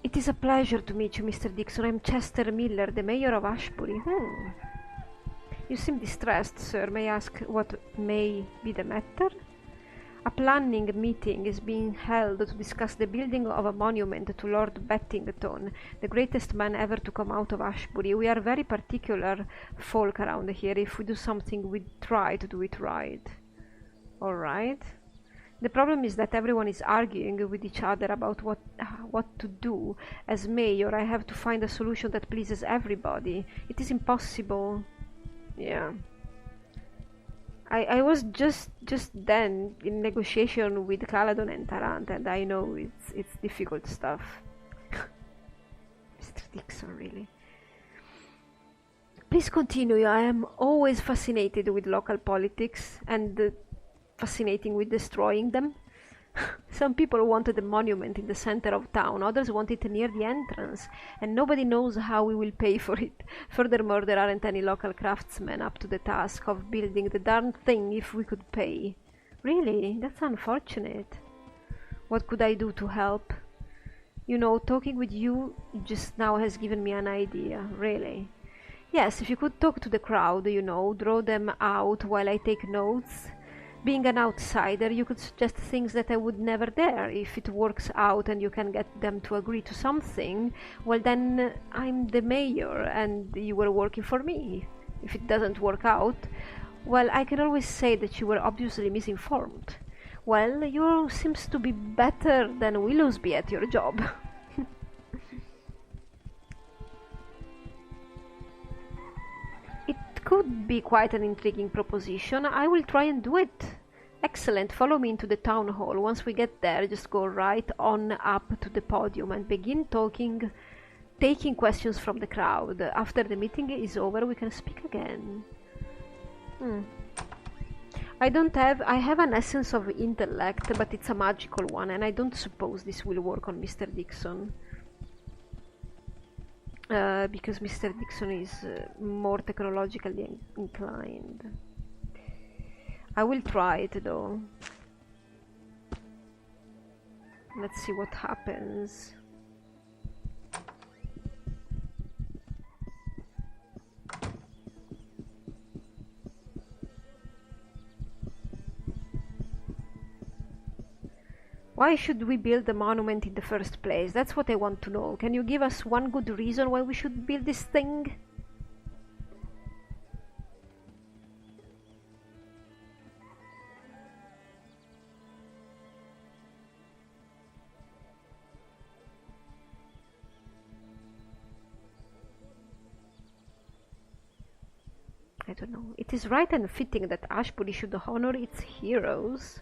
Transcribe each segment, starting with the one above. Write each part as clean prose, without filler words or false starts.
It is a pleasure to meet you, Mr. Dixon. I'm Chester Miller, the mayor of Ashbury. You seem distressed, sir. May I ask what may be the matter? A planning meeting is being held to discuss the building of a monument to Lord Bettington, the greatest man ever to come out of Ashbury. We are very particular folk around here. If we do something, we try to do it right. Alright. The problem is that everyone is arguing with each other about what to do. As mayor, I have to find a solution that pleases everybody. It is impossible. Yeah. I was just then in negotiation with Caladon and Tarant, and I know it's difficult stuff. Mr. Dixon, really. Please continue. I am always fascinated with local politics and fascinating with destroying them. Some people wanted a monument in the center of town, others want it near the entrance, and nobody knows how we will pay for it. Furthermore, there aren't any local craftsmen up to the task of building the darn thing if we could pay. Really? That's unfortunate. What could I do to help? You know, talking with you just now has given me an idea, really. Yes, if you could talk to the crowd, you know, draw them out while I take notes. Being an outsider, you could suggest things that I would never dare. If it works out and you can get them to agree to something, well then I'm the mayor and you were working for me. If it doesn't work out, well, I can always say that you were obviously misinformed. Well, you seems to be better than Willowsby at your job. Could be quite an intriguing proposition. I will try and do it. Excellent. Follow me into the town hall. Once we get there, just go right on up to the podium and begin taking questions from the crowd. After the meeting is over, we can speak again. I have an essence of intellect, but it's a magical one, and I don't suppose this will work on Mr. Dixon. Because Mr. Dixon is more technologically inclined. I will try it though. Let's see what happens. Why should we build the monument in the first place? That's what I want to know. Can you give us one good reason why we should build this thing? I don't know. It is right and fitting that Ashbury should honor its heroes.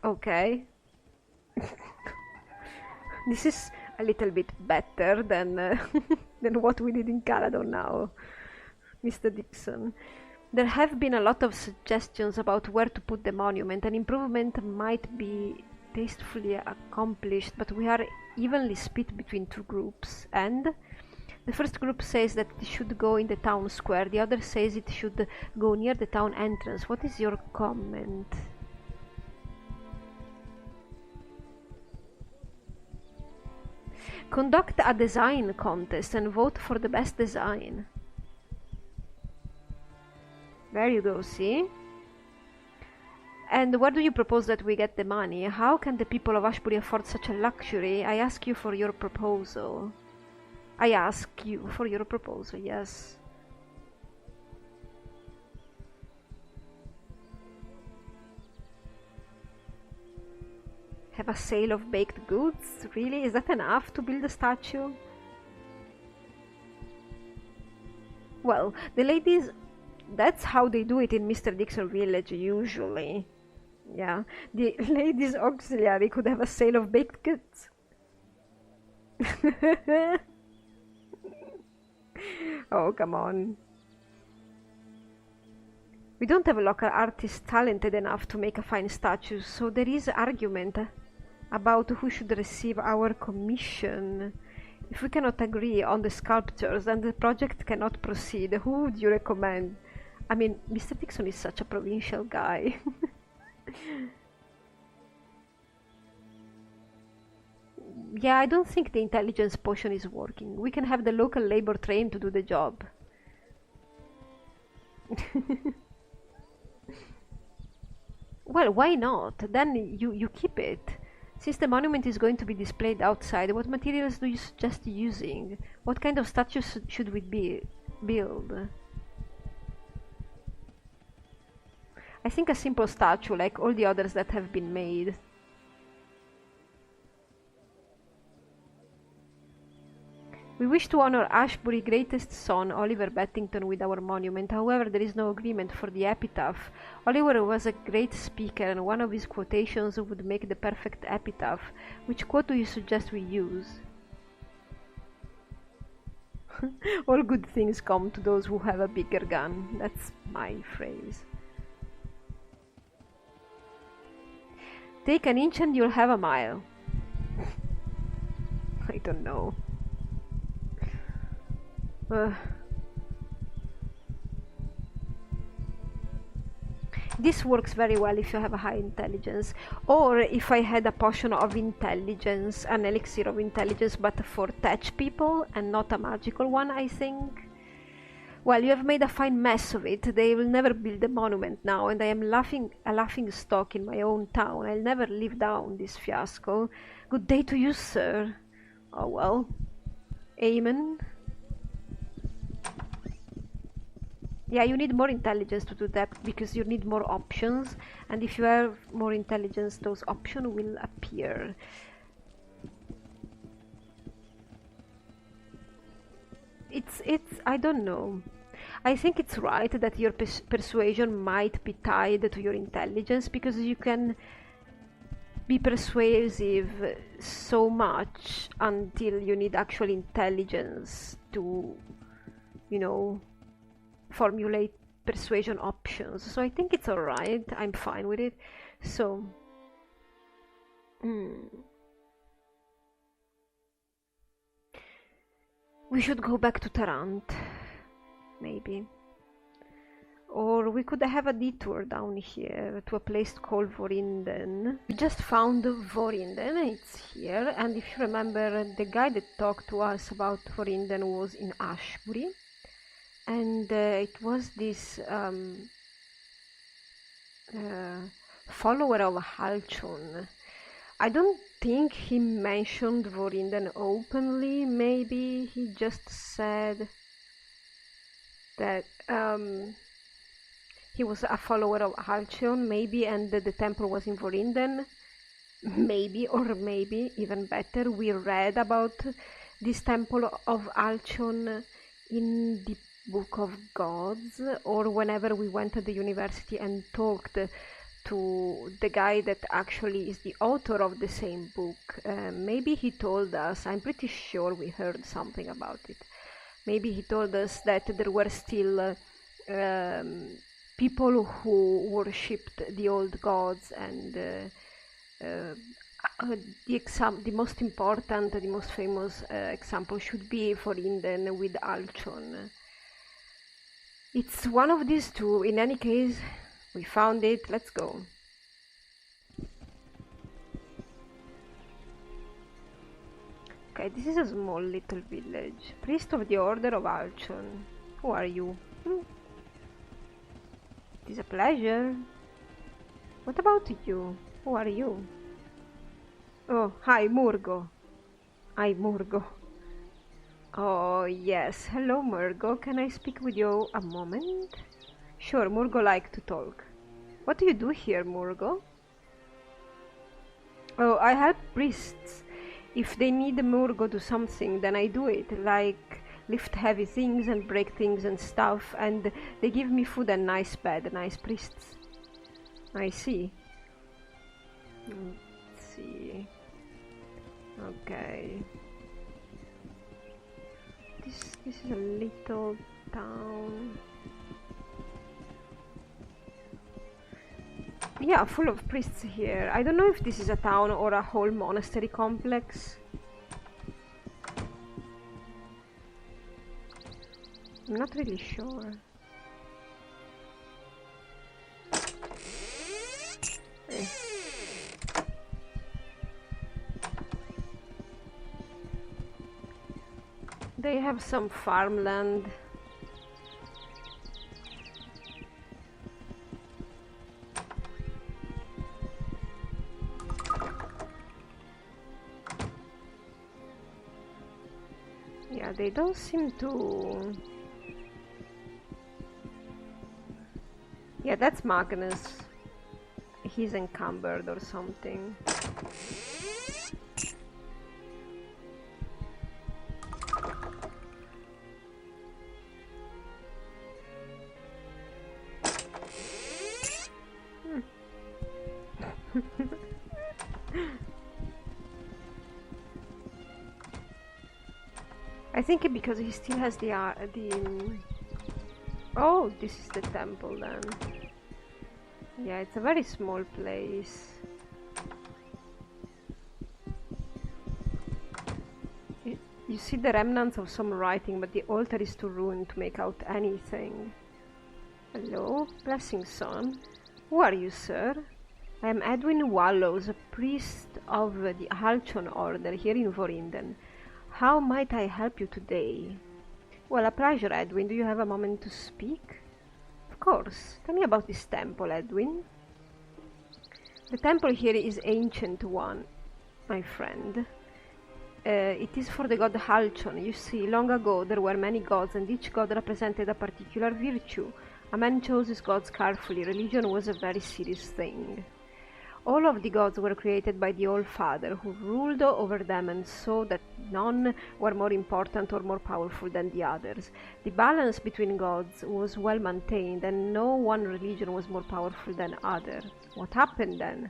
Okay. This is a little bit better than than what we did in Caladon now, Mr. Dixon. There have been a lot of suggestions about where to put the monument. An improvement might be tastefully accomplished, but we are evenly split between two groups, and the first group says that it should go in the town square, the other says it should go near the town entrance. What is your comment? Conduct a design contest and vote for the best design. There you go, see? And where do you propose that we get the money? How can the people of Ashbury afford such a luxury? I ask you for your proposal. I ask you for your proposal, yes. Have a sale of baked goods? Really? Is that enough to build a statue? Well, the ladies... That's how they do it in Mr. Dixon Village, usually. Yeah. The ladies' auxiliary could have a sale of baked goods. Oh, come on. We don't have a local artist talented enough to make a fine statue, so there is argument about who should receive our commission. If we cannot agree on the sculptures, then the project cannot proceed. Who would you recommend? I mean, Mr. Dixon is such a provincial guy. Yeah, I don't think the intelligence potion is working. We can have the local labor trained to do the job. Well, why not? Then you keep it. Since the monument is going to be displayed outside, what materials do you suggest using? What kind of statues should we build? I think a simple statue, like all the others that have been made. We wish to honor Ashbury's greatest son, Oliver Bettington, with our monument. However, there is no agreement for the epitaph. Oliver was a great speaker, and one of his quotations would make the perfect epitaph. Which quote do you suggest we use? All good things come to those who have a bigger gun. That's my phrase. Take an inch and you'll have a mile. I don't know. This works very well if you have a high intelligence, or if I had a potion of intelligence, an elixir of intelligence, but for tech people and not a magical one, I think. Well, you have made a fine mess of it. They will never build a monument now, and I am a laughing stock in my own town. I'll never live down this fiasco. Good day to you, sir. Oh well. Amen. Yeah, you need more intelligence to do that, because you need more options, and if you have more intelligence, those options will appear. I don't know. I think it's right that your persuasion might be tied to your intelligence, because you can be persuasive so much until you need actual intelligence to, you know, formulate persuasion options. So I think it's alright. I'm fine with it. So we should go back to Tarant, maybe. Or we could have a detour down here to a place called Voorinden. We just found Voorinden, it's here, and if you remember, the guy that talked to us about Voorinden was in Ashbury. And it was this follower of Halchon. I don't think he mentioned Voorinden openly. Maybe he just said that he was a follower of Halchon, maybe, and that the temple was in Voorinden. Maybe, or maybe, even better, we read about this temple of Halchon in the Book of Gods, or whenever we went to the university and talked to the guy that actually is the author of the same book. Maybe he told us, I'm pretty sure we heard something about it. Maybe he told us that there were still people who worshipped the old gods, and the most important, the most famous example should be Voorinden with Halchon. It's one of these two. In any case, we found it. Let's go. Okay, this is a small little village. Priest of the Order of Halchon. Who are you? It is a pleasure. What about you? Who are you? Oh, hi, Murgo. Hi, Murgo. Oh, yes. Hello, Murgo. Can I speak with you a moment? Sure, Murgo likes to talk. What do you do here, Murgo? Oh, I help priests. If they need Murgo do something, then I do it. Like lift heavy things and break things and stuff, and they give me food and nice bed. Nice priests. I see. Let's see. Okay. This is a little town. Yeah, full of priests here. I don't know if this is a town or a whole monastery complex. I'm not really sure. They have some farmland. Yeah, they don't seem to... Yeah, that's Magnus. He's encumbered or something. I think because he still has the oh, this is the temple then. Yeah, it's a very small place. You see the remnants of some writing, but the altar is too ruined to make out anything. Hello, blessing son. Who are you, sir? I am Edwin Wallows, a priest of the Halchon order here in Voorinden. How might I help you today? Well, a pleasure, Edwin. Do you have a moment to speak? Of course. Tell me about this temple, Edwin. The temple here is ancient one, my friend. It is for the god Halchon. You see, long ago there were many gods, and each god represented a particular virtue. A man chose his gods carefully. Religion was a very serious thing. All of the gods were created by the All-Father, who ruled over them and saw that none were more important or more powerful than the others. The balance between gods was well maintained, and no one religion was more powerful than other. What happened then?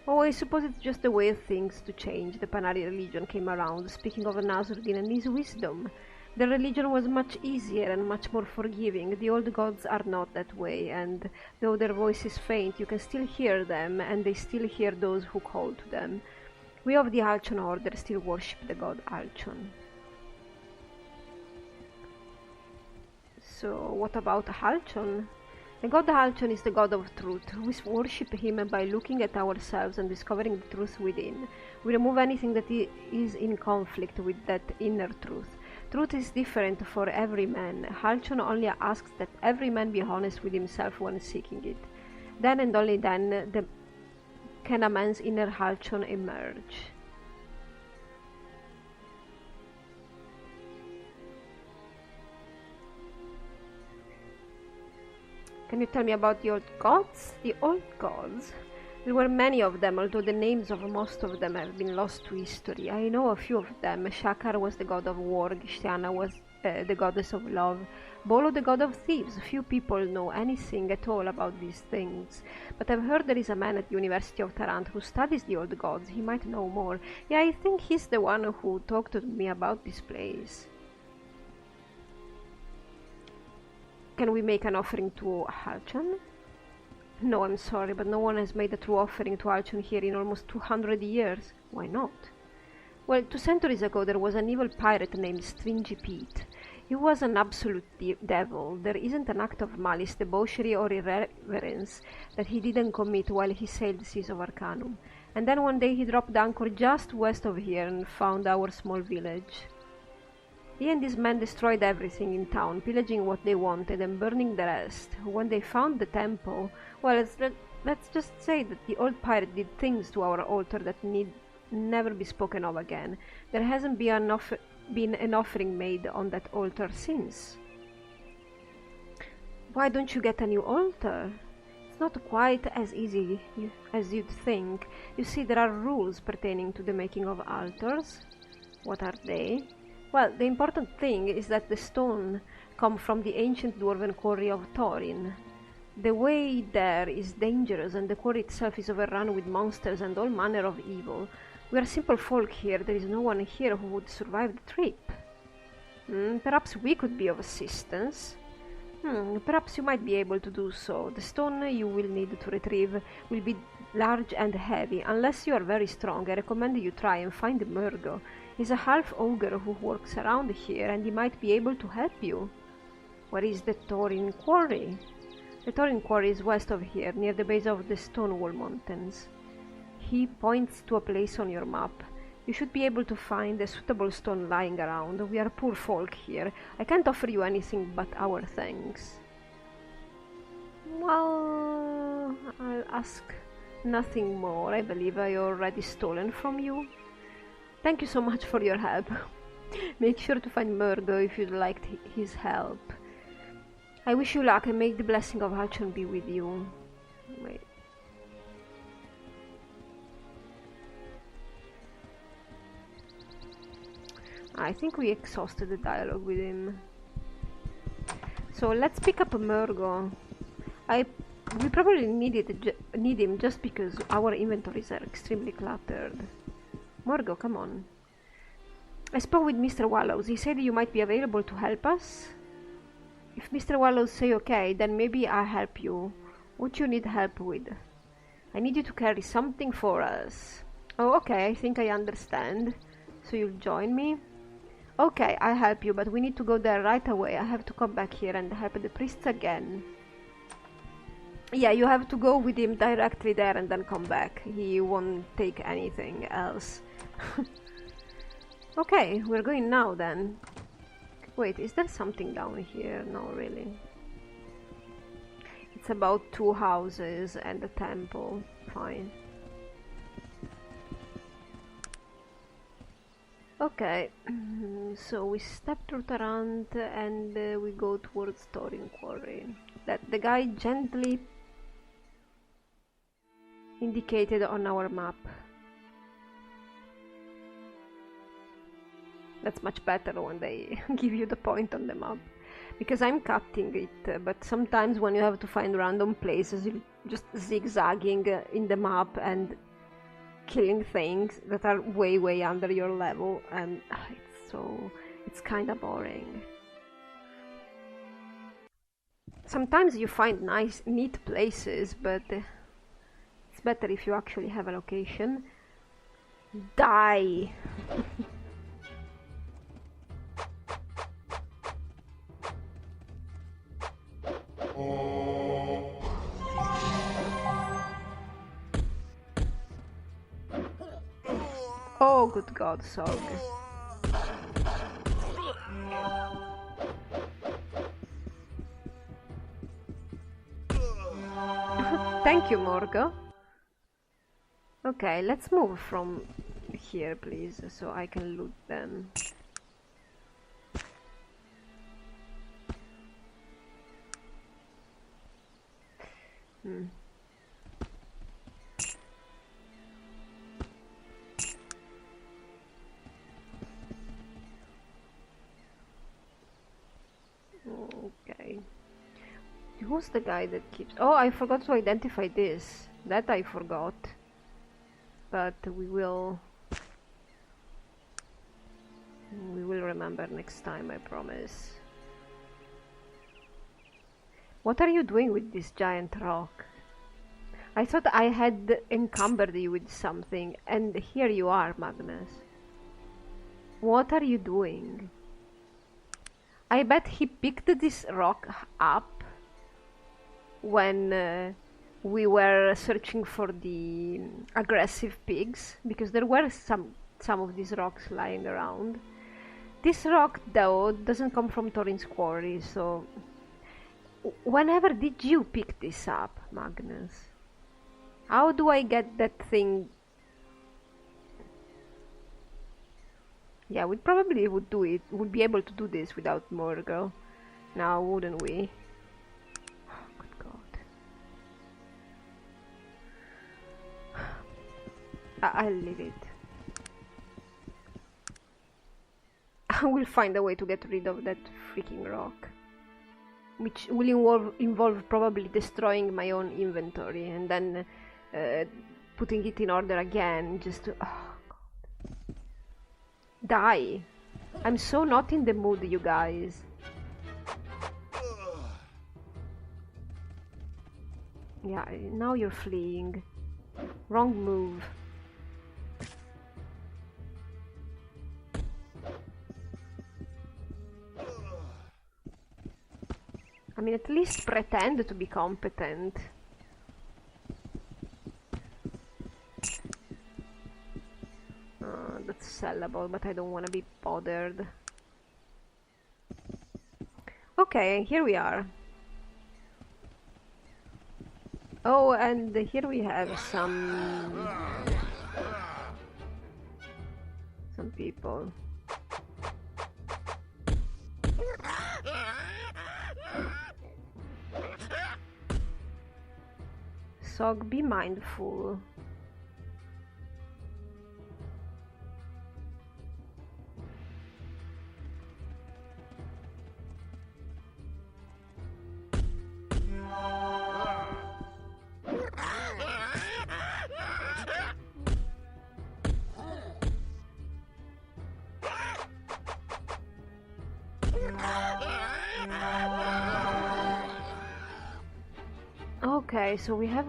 Oh, I suppose it's just the way of things to change. The Panari religion came around, speaking of Nasruddin and his wisdom. The religion was much easier and much more forgiving. The old gods are not that way, and though their voice is faint, you can still hear them, and they still hear those who call to them. We of the Halchon order still worship the god Halchon. So, what about Halchon? The god Halchon is the god of truth. We worship him by looking at ourselves and discovering the truth within. We remove anything that is in conflict with that inner truth. Truth is different for every man. Halchon only asks that every man be honest with himself when seeking it. Then and only then can a man's inner Halchon emerge. Can you tell me about the old gods? The old gods? There were many of them, although the names of most of them have been lost to history. I know a few of them. Shakar was the god of war, Gishtiana was the goddess of love, Bolo the god of thieves. Few people know anything at all about these things. But I've heard there is a man at the University of Tarant who studies the old gods. He might know more. Yeah, I think he's the one who talked to me about this place. Can we make an offering to Halchon? No, I'm sorry, but no one has made a true offering to Halchon here in almost 200 years. Why not? Well, 2 centuries ago there was an evil pirate named Stringy Pete. He was an absolute devil. There isn't an act of malice, debauchery or irreverence that he didn't commit while he sailed the seas of Arcanum. And then one day he dropped anchor just west of here and found our small village. He and his men destroyed everything in town, pillaging what they wanted and burning the rest. When they found the temple, well, let's just say that the old pirate did things to our altar that need never be spoken of again. There hasn't been an offering made on that altar since. Why don't you get a new altar? It's not quite as easy as you'd think. You see, there are rules pertaining to the making of altars. What are they? Well, the important thing is that the stone come from the ancient dwarven quarry of Thorin. The way there is dangerous, and the quarry itself is overrun with monsters and all manner of evil. We are simple folk here. There is no one here who would survive the trip. Perhaps we could be of assistance. Perhaps you might be able to do so. The stone you will need to retrieve will be large and heavy. Unless you are very strong, I recommend you try and find Murgo. He's a half-ogre who works around here, and he might be able to help you. Where is the Thorin Quarry? The Thorin Quarry is west of here, near the base of the Stonewall Mountains. He points to a place on your map. You should be able to find a suitable stone lying around. We are poor folk here. I can't offer you anything but our thanks. Well, I'll ask nothing more. I believe I already stolen from you. Thank you so much for your help. Make sure to find Murdo if you'd like his help. I wish you luck and may the blessing of Alchon be with you. Wait. I think we exhausted the dialogue with him. So let's pick up Murgo. We probably need him just because our inventories are extremely cluttered. Murgo, come on. I spoke with Mr. Wallows. He said you might be available to help us. If Mr. Wallows say okay, then maybe I'll help you. What you need help with? I need you to carry something for us. Oh, okay, I think I understand. So you'll join me? Okay, I'll help you, but we need to go there right away. I have to come back here and help the priests again. Yeah, you have to go with him directly there and then come back. He won't take anything else. Okay, we're going now then. Wait, is there something down here? No, really. It's about 2 houses and a temple. Fine. Okay, so we step through Tarant and we go towards Thorin Quarry. That the guy gently indicated on our map. That's much better when they give you the point on the map. Because I'm cutting it, but sometimes when you have to find random places, you're just zigzagging in the map and killing things that are way under your level, and it's kinda boring. Sometimes you find nice, neat places, but it's better if you actually have a location. Die! Oh, good God, Sog. Thank you, Morgo. Okay, let's move from here, please, so I can loot them. Okay. Who's the guy that keeps... Oh, I forgot to identify this. That I forgot. But we will remember next time, I promise. What are you doing with this giant rock? I thought I had encumbered you with something, and here you are, Magnus. What are you doing? I bet he picked this rock up when we were searching for the aggressive pigs, because there were some of these rocks lying around. This rock, though, doesn't come from Thorin's quarry, so... Whenever did you pick this up, Magnus? How do I get that thing? Yeah, we probably would do it. Would be able to do this without Morgo. Now, wouldn't we? Oh, good God. I'll leave it. I will find a way to get rid of that freaking rock. Which will involve probably destroying my own inventory and then putting it in order again just to... Oh, God. Die! I'm so not in the mood, you guys. Yeah, now you're fleeing. Wrong move. I mean, at least pretend to be competent. that's sellable, but I don't want to be bothered. Okay, here we are. Oh, and here we have some people. Sog, be mindful. Okay, so we have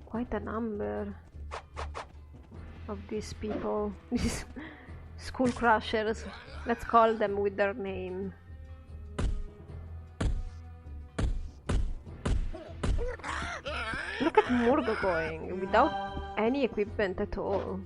quite a number of these people, these school crushers. Let's call them with their name. Look at Murgo going without any equipment at all.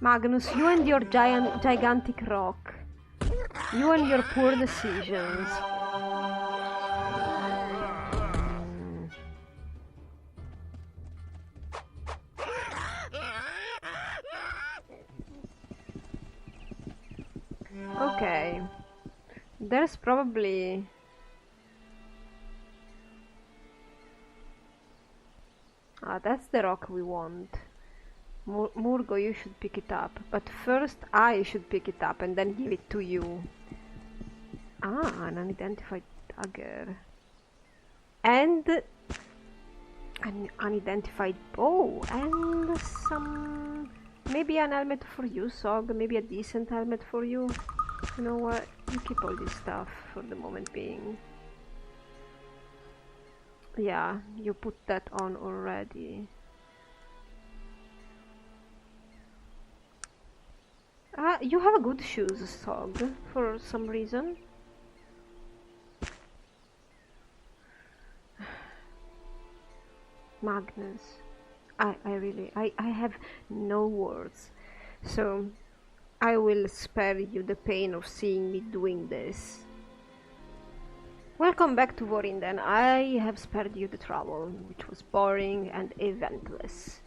Magnus, you and your gigantic rock. You and your poor decisions. Okay. There's probably... Ah, that's the rock we want. Murgo, you should pick it up. But first I should pick it up and then give it to you. Ah, an unidentified dagger. And an unidentified bow. And some... maybe an helmet for you, Sog. Maybe a decent helmet for you. You know what? You keep all this stuff for the moment being. Yeah, you put that on already. You have a good shoes, Sog, for some reason. Magnus, I have no words, so I will spare you the pain of seeing me doing this. Welcome back to Voorinden. I have spared you the trouble, which was boring and eventless.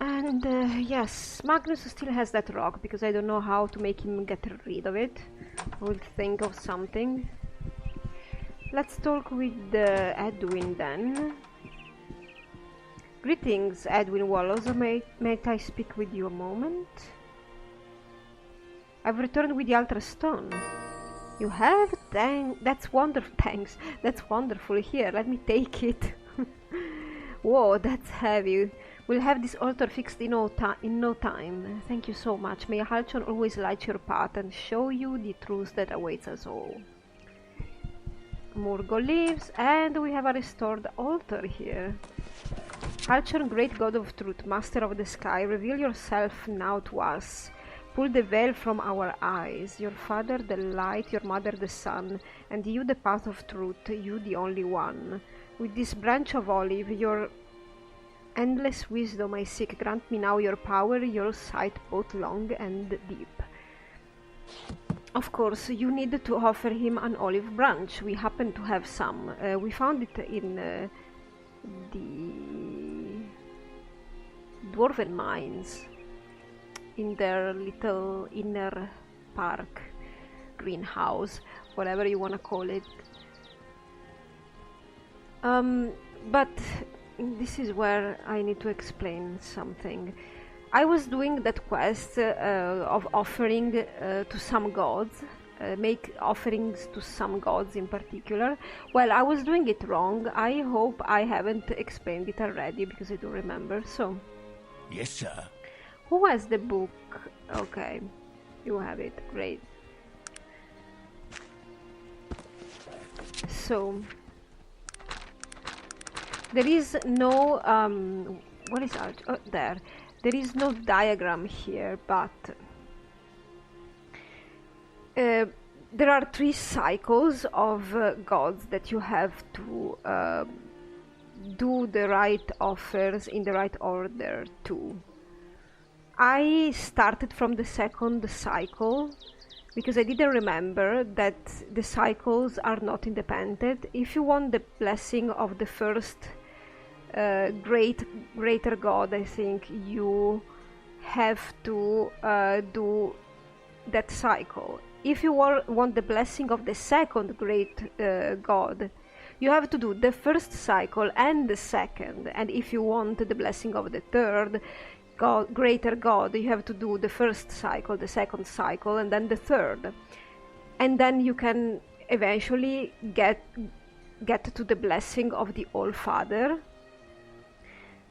And yes, Magnus still has that rock, because I don't know how to make him get rid of it. I will think of something. Let's talk with Edwin then. Greetings, Edwin Wallows. May I speak with you a moment? I've returned with the Altar Stone. You have? That's wonderful. Thanks. That's wonderful. Here, let me take it. Whoa, that's heavy. We'll have this altar fixed in no time. Thank you so much. May Halcyon always light your path and show you the truth that awaits us all. Murgo lives, and we have a restored altar here. Halcyon, great god of truth, master of the sky, reveal yourself now to us. Pull the veil from our eyes. Your father the light, your mother the sun, and you the path of truth, you the only one. With this branch of olive, your endless wisdom I seek, grant me now your power, your sight both long and deep. Of course, you need to offer him an olive branch. We happen to have some. We found it in the dwarven mines, in their little inner park, greenhouse, whatever you want to call it. But this is where I need to explain something. I was doing that quest of offering to some gods, make offerings to some gods in particular. Well, I was doing it wrong. I hope I haven't explained it already, because I don't remember. So, yes, sir. Who has the book? Okay, you have it. Great. so there is no what is out? Oh, there. There is no diagram here, but there are 3 cycles of gods that you have to do the right offers in the right order to. I started from the second cycle because I didn't remember that the cycles are not independent. If you want the blessing of the first greater god, I think you have to do that cycle. If you want the blessing of the second great god, you have to do the first cycle and the second. And if you want the blessing of the third greater god, you have to do the first cycle, the second cycle, and then the third. And then you can eventually get to the blessing of the All-Father.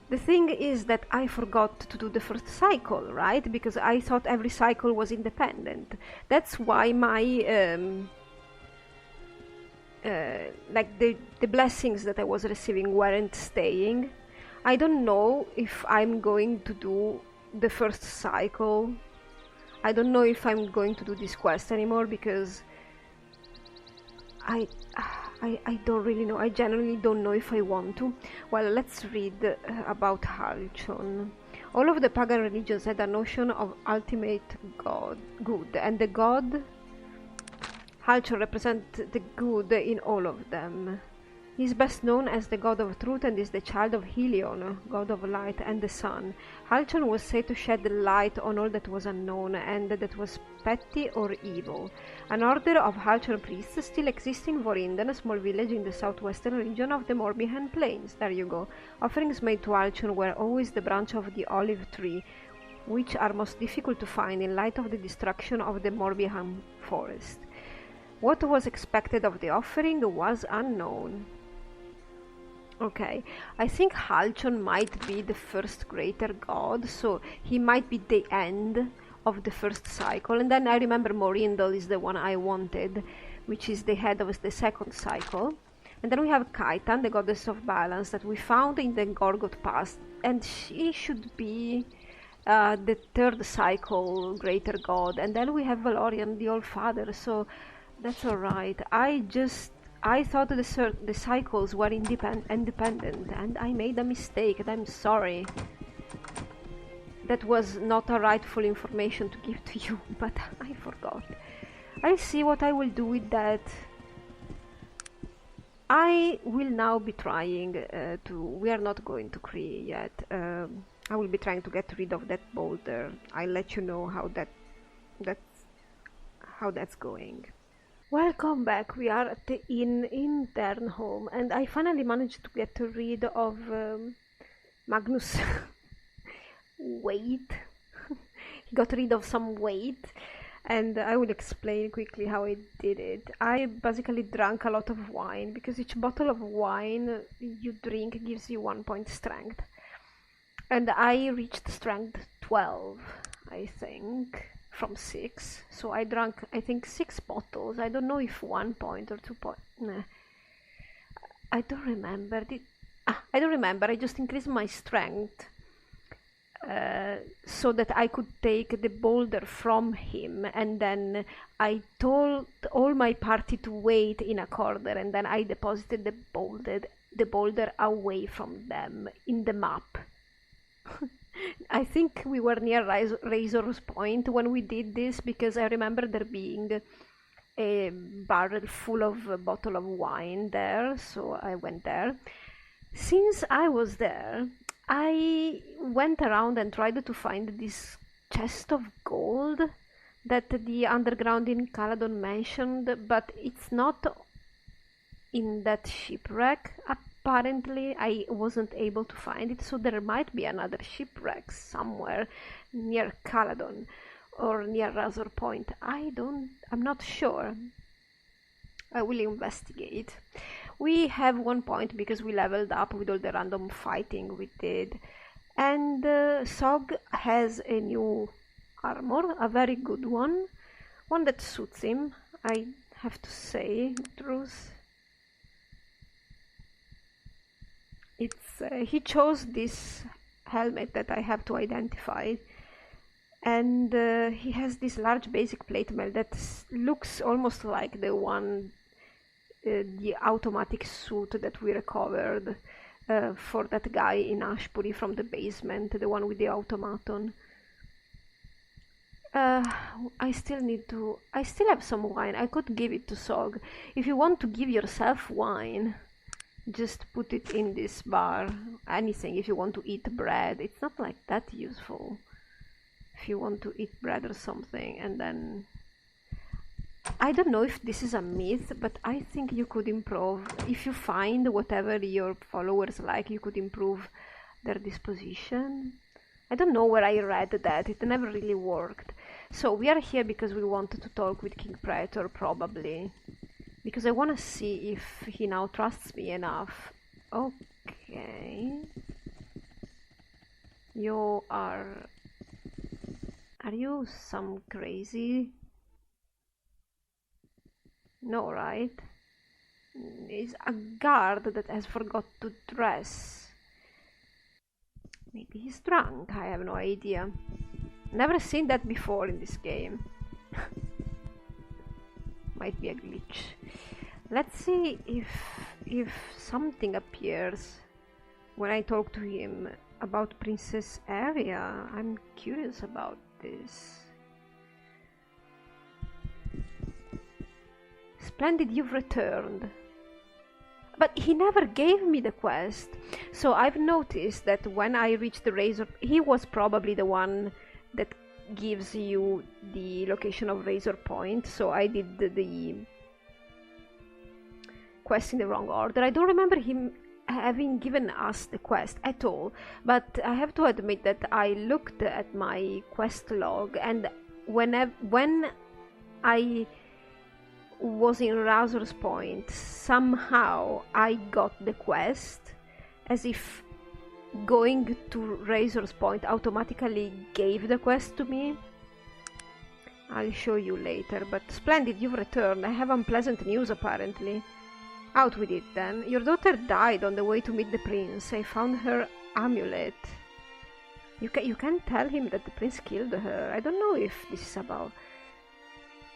The thing is that I forgot to do the first cycle, right? Because I thought every cycle was independent. That's why my like the blessings that I was receiving weren't staying. I don't know if I'm going to do the first cycle. I don't know if I'm going to do this quest anymore because I don't really know. I genuinely don't know if I want to. Well, let's read about Halchon. All of the pagan religions had a notion of ultimate good, and the god Halchon represents the good in all of them. He is best known as the god of truth and is the child of Helion, god of light and the sun. Halchon was said to shed light on all that was unknown and that was petty or evil. An order of Halchon priests still exists in Voorinden, a small village in the southwestern region of the Morbihan Plains. There you go. Offerings made to Halchon were always the branch of the olive tree, which are most difficult to find in light of the destruction of the Morbihan forest. What was expected of the offering was unknown. Okay, I think Halchon might be the first greater god, so he might be the end of the first cycle. And then I remember Morindel is the one I wanted, which is the head of the second cycle. And then we have Kaitan, the goddess of balance, that we found in the Gorgot Pass, and she should be the third cycle greater god. And then we have Valorian, the All-Father, so that's alright. I thought the cycles were independent, and I made a mistake, and I'm sorry. That was not a rightful information to give to you, but I forgot. I'll see what I will do with that. I will now be trying we are not going to Cree yet. I will be trying to get rid of that boulder. I'll let you know how that's going. Welcome back. We are at the inn in Ternholm, and I finally managed to get rid of Magnus' weight. He got rid of some weight, and I will explain quickly how I did it. I basically drank a lot of wine, because each bottle of wine you drink gives you 1 point strength. And I reached strength 12, I think, from 6. So I drank, I think, 6 bottles. I don't know if 1 point or 2 points. Nah. I don't remember. I don't remember. I just increased my strength so that I could take the boulder from him, and then I told all my party to wait in a corner, and then I deposited the boulder away from them in the map. I think we were near Razor's Point when we did this, because I remember there being a barrel full of a bottle of wine there, so I went there. Since I was there, I went around and tried to find this chest of gold that the underground in Caladon mentioned, but it's not in that shipwreck. Apparently I wasn't able to find it, so there might be another shipwreck somewhere near Caladon or near Razor Point. I'm not sure. I will investigate. We have 1 point because we leveled up with all the random fighting we did. And Sog has a new armor, a very good one that suits him, I have to say, Truth. he chose this helmet that I have to identify, and he has this large basic plate mail that looks almost like the one, the automatic suit that we recovered for that guy in Ashbury from the basement, the one with the automaton. I still have some wine. I could give it to Sog. If you want to give yourself wine, just put it in this bar. Anything, if you want to eat bread. It's not like that useful. If you want to eat bread or something, and then... I don't know if this is a myth, but I think you could improve. If you find whatever your followers like, you could improve their disposition. I don't know where I read that. It never really worked. So we are here because we wanted to talk with King Praetor, probably. Because I want to see if he now trusts me enough. Okay. You are... Are you some crazy? No, right? It's a guard that has forgot to dress. Maybe he's drunk, I have no idea. Never seen that before in this game. Might be a glitch. Let's see if something appears when I talk to him about Princess Aria. I'm curious about this. Splendid, you've returned. But he never gave me the quest. So I've noticed that when I reached the Razor... He was probably the one that gives you the location of Razor Point. So I did the quest in the wrong order. I don't remember him having given us the quest at all. But I have to admit that I looked at my quest log, and when I was in Razor's Point, somehow I got the quest, as if going to Razor's Point automatically gave the quest to me. I'll show you later, but splendid, you've returned. I have unpleasant news apparently. Out with it then. Your daughter died on the way to meet the prince. I found her amulet. You can't tell him that the prince killed her. I don't know if this is about...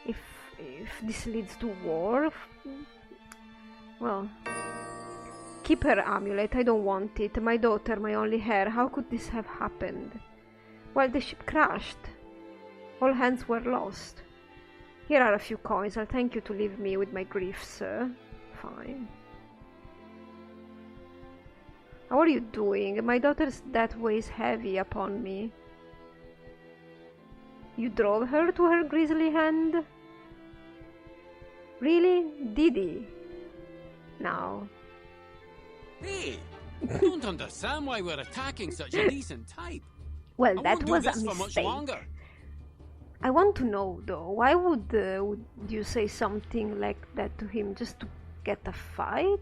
If this leads to war. Well, keep her amulet. I don't want it. My daughter, my only heir. How could this have happened? Well, the ship crashed. All hands were lost. Here are a few coins. I'll thank you to leave me with my grief, sir. Fine. How are you doing? My daughter's death weighs heavy upon me. You drove her to her grisly hand? Really? Did he? Now. Hey! I don't understand why we're attacking such a decent type. Well, that was a mistake. I want to know though, why would you say something like that to him? Just to get a fight?